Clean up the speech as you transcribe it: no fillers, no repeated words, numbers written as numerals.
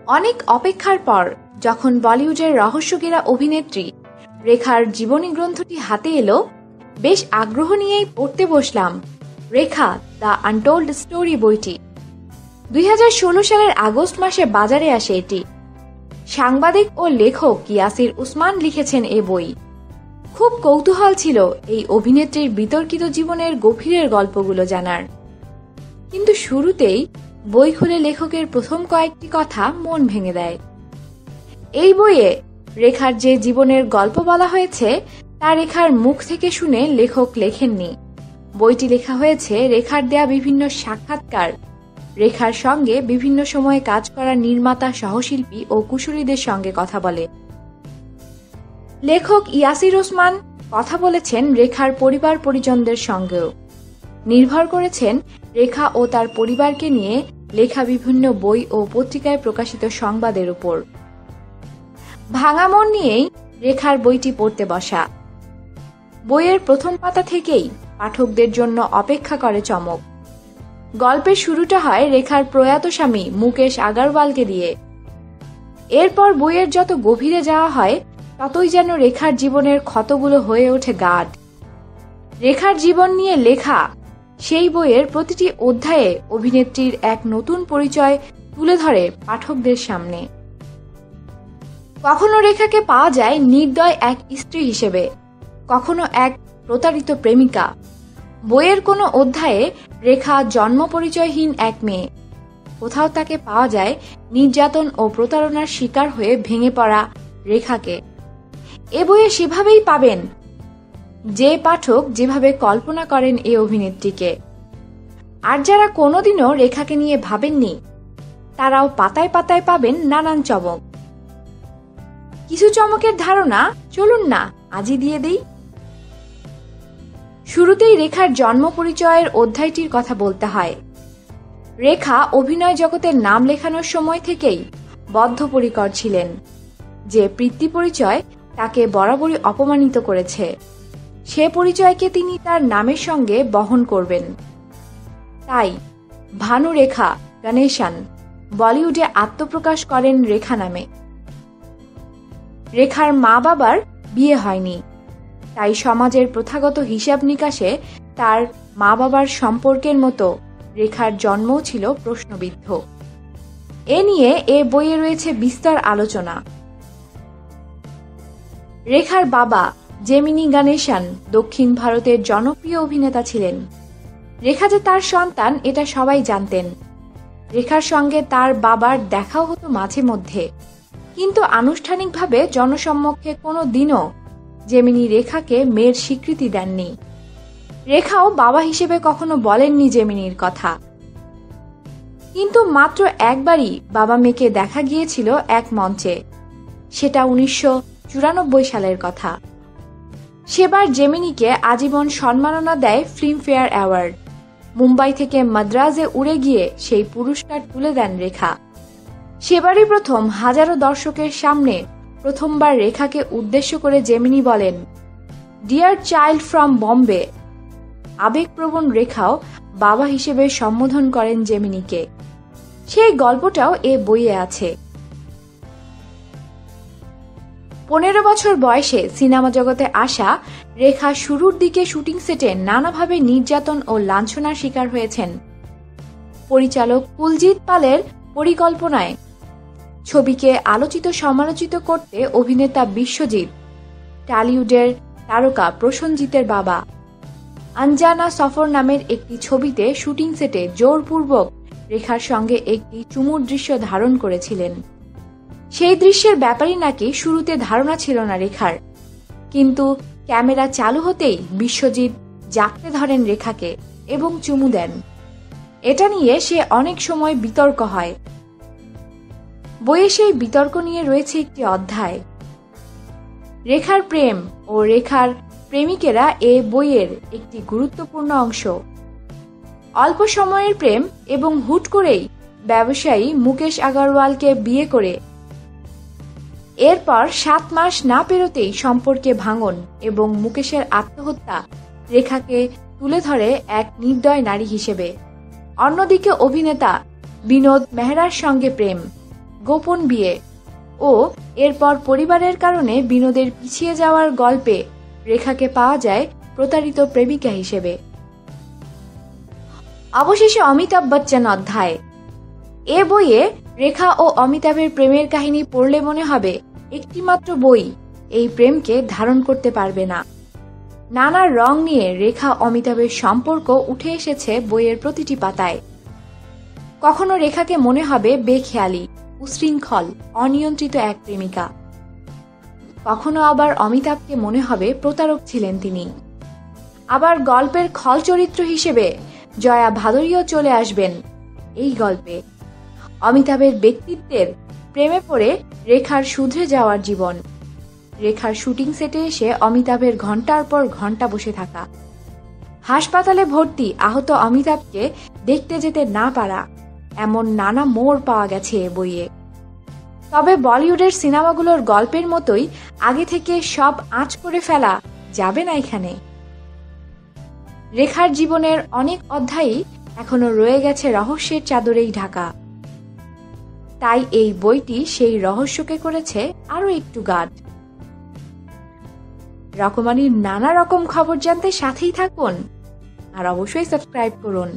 অনেক অপেক্ষার পর যখন বলিউডের রহস্যকেরা অভিনেত্রী রেখার জীবনী গ্রন্থটি হাতে এলো, বেশ আগ্রহ নিয়েই পড়তে বসলাম রেখা দ্য আনটোল্ড স্টোরি বইটি। 2016 সালের আগস্ট মাসে বাজারে আসে এটি। সাংবাদিক ও লেখক ইয়াসির উসমান লিখেছেন এ বই। খুব কৌতূহল ছিল এই অভিনেত্রীর বিতর্কিত জীবনের গভীরের গল্পগুলো জানার, কিন্তু শুরুতেই বই খুলে লেখকের প্রথম কয়েকটি কথা মন ভেঙে দেয়। এই বইয়ে রেখার যে জীবনের গল্প বলা হয়েছে তা রেখার মুখ থেকে শুনে লেখক লেখেননি। বইটি লেখা হয়েছে রেখার দেয়া বিভিন্ন সাক্ষাৎকার, রেখার সঙ্গে বিভিন্ন সময়ে কাজ করা নির্মাতা, সহশিল্পী ও কুশলীদের সঙ্গে কথা বলে। লেখক ইয়াসির ওসমান কথা বলেছেন রেখার পরিবার পরিজনদের সঙ্গেও, নির্ভর করেছেন রেখা ও তার পরিবারকে নিয়ে লেখা বিভিন্ন বই ও পত্রিকায় প্রকাশিত সংবাদের উপর। ভাঙা মন নিয়েই রেখার বইটি পড়তে বসা। বইয়ের প্রথম পাতা থেকেই পাঠকদের জন্য অপেক্ষা করে চমক। গল্পের শুরুটা হয় রেখার প্রয়াত স্বামী মুকেশ আগারওয়ালকে দিয়ে। এরপর বইয়ের যত গভীরে যাওয়া হয় ততই যেন রেখার জীবনের ক্ষতগুলো হয়ে ওঠে গাঢ়। রেখার জীবন নিয়ে লেখা সেই বইয়ের প্রতিটি অধ্যায়ে অভিনেত্রীর এক নতুন পরিচয় তুলে ধরে পাঠকদের সামনে। কখনো রেখাকে পাওয়া যায় নির্দয় এক স্ত্রী হিসেবে, কখনো এক প্রতারিত প্রেমিকা। বইয়ের কোনো অধ্যায়ে রেখা জন্ম পরিচয়হীন এক মেয়ে, কোথাও তাকে পাওয়া যায় নির্যাতন ও প্রতারণার শিকার হয়ে ভেঙে পড়া রেখাকে। এ বইয়ে সেভাবেই পাবেন যে পাঠক যেভাবে কল্পনা করেন এই অভিনেত্রীকে। আর যারা কোনোদিনও রেখাকে নিয়ে ভাবেননি তারাও পাতায় পাতায় পাবেন নানান চমক। কিছু চমকের ধারণা চলুন না আজই দিয়ে দেই। শুরুতেই রেখার জন্ম পরিচয়ের অধ্যায়টির কথা বলতে হয়। রেখা অভিনয় জগতের নাম লেখানোর সময় থেকেই বদ্ধপরিকর ছিলেন যে পিতৃ পরিচয় তাকে বরাবরই অপমানিত করেছে, সে পরিচয়কে তিনি তার নামের সঙ্গে বহন করবেন। তাই ভানু রেখা গণেশন বলিউডে আত্মপ্রকাশ করেন রেখা নামে। রেখার মা বাবার বিয়ে হয়নি, তাই সমাজের প্রথাগত হিসাব নিকাশে তার মা বাবার সম্পর্কের মতো রেখার জন্মও ছিল প্রশ্নবিদ্ধ। এ নিয়ে এ বইয়ে রয়েছে বিস্তর আলোচনা। রেখার বাবা জেমিনি গণেশন দক্ষিণ ভারতের জনপ্রিয় অভিনেতা ছিলেন। রেখা যে তার সন্তান এটা সবাই জানতেন। রেখার সঙ্গে তার বাবার দেখাও হতো মাঝে মধ্যে, কিন্তু আনুষ্ঠানিকভাবে জনসম্মুখে কোনো দিনও জেমিনি রেখাকে মেয়ের স্বীকৃতি দেননি। রেখাও বাবা হিসেবে কখনো বলেননি জেমিনির কথা। কিন্তু মাত্র একবারই বাবা মেয়েকে দেখা গিয়েছিল এক মঞ্চে, সেটা 1994 সালের কথা। সেবার জেমিনিকে আজীবন সম্মাননা দেয় ফিল্মফেয়ার অ্যাওয়ার্ড। মুম্বাই থেকে মাদ্রাজে উড়ে গিয়ে সেই পুরস্কার তুলে দেন রেখা। সেবারই প্রথম হাজারো দর্শকের সামনে প্রথমবার রেখাকে উদ্দেশ্য করে জেমিনি বলেন, ডিয়ার চাইল্ড ফ্রম বম্বে। আবেগপ্রবণ রেখাও বাবা হিসেবে সম্বোধন করেন জেমিনিকে। সেই গল্পটাও এ বইয়ে আছে। 15 বছর বয়সে সিনেমা জগতে আসা রেখা শুরুর দিকে শুটিং সেটে নানাভাবে নির্যাতন ও লাঞ্ছনার শিকার হয়েছেন। পরিচালক কুলজিৎ পালের পরিকল্পনায় ছবিকে আলোচিত সমালোচিত করতে অভিনেতা বিশ্বজিৎ, টলিউডের তারকা প্রসেনজিতের বাবা আঞ্জানা সফর নামের একটি ছবিতে শুটিং সেটে জোরপূর্বক রেখার সঙ্গে একটি চুমুর দৃশ্য ধারণ করেছিলেন। সেই দৃশ্যের ব্যাপারে নাকি শুরুতে ধারণা ছিল না রেখার, কিন্তু ক্যামেরা চালু হতেই বিশ্বজিৎ জাপটে ধরেন রেখাকে এবং চুমু দেন। এটা নিয়ে সে অনেক সময় বিতর্ক হয়। বইয়ে সেই বিতর্ক নিয়ে রয়েছে একটি অধ্যায়। রেখার প্রেম ও রেখার প্রেমিকেরা এ বইয়ের একটি গুরুত্বপূর্ণ অংশ। অল্প সময়ের প্রেম এবং হুট করেই ব্যবসায়ী মুকেশ আগারওয়ালকে বিয়ে করে এরপর 7 মাস না পেরোতেই সম্পর্কে ভাঙন এবং মুকেশের আত্মহত্যা রেখাকে তুলে ধরে এক নির্দয় নারী হিসেবে। অন্যদিকে অভিনেতা বিনোদ মেহরার সঙ্গে প্রেম, গোপন বিয়ে ও এরপর পরিবারের কারণে বিনোদের পিছিয়ে যাওয়ার গল্পে রেখাকে পাওয়া যায় প্রতারিত প্রেমিকা হিসেবে। অবশেষে অমিতাভ বচ্চন অধ্যায়। এ বইয়ে রেখা ও অমিতাভের প্রেমের কাহিনী পড়লে মনে হবে একটিমাত্র বই এই প্রেমকে ধারণ করতে পারবে না। নানা রং নিয়ে রেখা অমিতাভের সম্পর্ক উঠে এসেছে বইয়ের প্রতিটি পাতায়। কখনো রেখাকে মনে হবে বেখেয়ালি, উশৃঙ্খল, অনিয়ন্ত্রিত এক প্রেমিকা। কখনো আবার অমিতাভকে মনে হবে প্রতারক ছিলেন তিনি। আবার গল্পের খল চরিত্র হিসেবে জয়া ভাদুরীও চলে আসবেন এই গল্পে। অমিতাভের ব্যক্তিত্বের প্রেমে পড়ে রেখার শুধরে যাওয়ার জীবন, রেখার শুটিং সেটে এসে অমিতাভের ঘন্টার পর ঘন্টা বসে থাকা, হাসপাতালে ভর্তি আহত অমিতাভকে দেখতে যেতে না পারা, এমন নানা মোড় পাওয়া গেছে এ বইয়ে। তবে বলিউডের সিনেমাগুলোর গল্পের মতোই আগে থেকে সব আঁচ করে ফেলা যাবে না এখানে। রেখার জীবনের অনেক অধ্যায়ই এখনো রয়ে গেছে রহস্যের চাদরেই ঢাকা। তাই এই বইটি সেই রহস্যকে করেছে আরো একটু গাঢ়। রকমারির নানা রকম খবর জানতে সাথেই থাকুন আর অবশ্যই সাবস্ক্রাইব করুন।